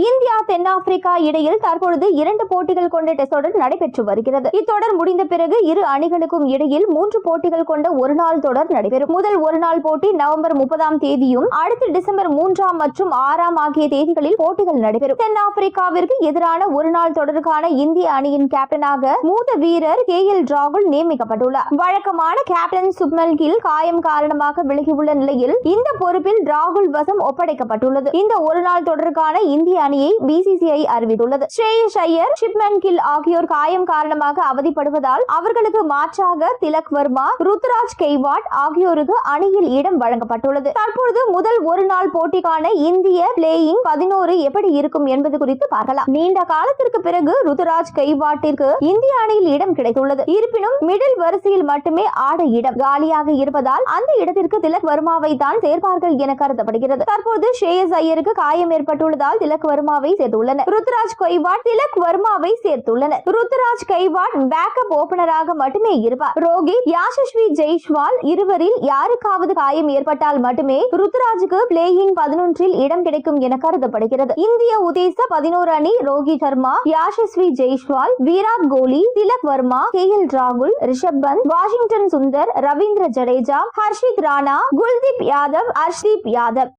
India தென்னாப்பிரிக்கா இடையில் தற்பொழுது 2 போட்டிகள் கொண்ட டெஸ்ட் தொடர் நடைபெற்று வருகிறது. இத்தொடர் முடிந்த பிறகு இரு அணிகளுக்கும் இடையில் 3 போட்டிகள் கொண்ட ஒருநாள் தொடர் நடைபெறும். முதல் ஒருநாள் போட்டி நவம்பர் 30ஆம் தேதியும் அடுத்து டிசம்பர் 3 மற்றும் 6 ஆகிய தேதிகளில் போட்டிகள் நடைபெறும். தென்னாப்பிரிக்காவிற்கு எதிரான ஒருநாள் தொடருக்கான இந்திய அணியின் கேப்டனாக மூத்த வீரர் KL ராகுல் நியமிக்கப்பட்டுள்ளார். வழக்கமான கேப்டன் சுப்மன் கில் காயம் காரணமாக விலகியுள்ள நிலையில் இந்த பொறுப்பில் ராகுல் வசம் ஒப்படைக்கப்பட்டுள்ளது. இந்த ஒருநாள் தொடருக்கான இந்திய அணியை BCCI அறிவித்துள்ளது. ஸ்ரேயஸ் ஐயர், சுப்மன் கில் ஆகியோர் காயம் காரணமாக அவதிப்படுவதால் அவர்களுக்கு மாற்றாக திலக் வர்மா, ருத்துராஜ் கெய்வாட் ஆகியோருக்கு அணியில் இடம் வழங்கப்பட்டுள்ளது. தற்பொழுது முதல் ஒருநாள் போட்டிக்கான இந்திய பிளேயிங் 11 எப்படி இருக்கும் என்பது குறித்து பார்க்கலாம். நீண்ட காலத்திற்கு பிறகு ருத்துராஜ் கெய்வாட்டிற்கு இந்திய அணியில் இடம் கிடைத்துள்ளது. இருப்பினும் மிடில் வரிசையில் மட்டுமே ஆட இடம் காலியாக இருப்பதால் அந்த இடத்திற்கு திலக் வர்மாவை தான் சேர்ப்பார்கள் என கருதப்படுகிறது. தற்போது ஸ்ரேயஸ் ஐயருக்கு காயம் ஏற்பட்டுள்ளதால் திலக் வர்மாவை சேர்த்துள்ளனர். ருத்துராஜ் கெய்வாட் திலக் வர்மாவை சேர்த்துள்ளனர். ருத்துராஜ் கெய்வாட் பேக்கப் ஓபனராக மட்டுமே இருப்பார். ரோஹித், யாஷஸ்வி ஜெய்ஸ்வால் இருவரில் யாருக்காவது காயம் ஏற்பட்டால் மட்டுமே ருத்துராஜுக்கு பிளேயிங் 11 இடம் கிடைக்கும் என கருதப்படுகிறது. இந்திய உதேச 11 அணி ரோஹித் சர்மா, யாஷஸ்வி ஜெய்ஸ்வால், விராட் கோலி, திலக் வர்மா, KL ராகுல், ரிஷப் பந்த், வாஷிங்டன் சுந்தர், ரவீந்திர ஜடேஜா, ஹர்ஷித் ராணா, குல்தீப் யாதவ், ஹர்ஷ்தீப் யாதவ்.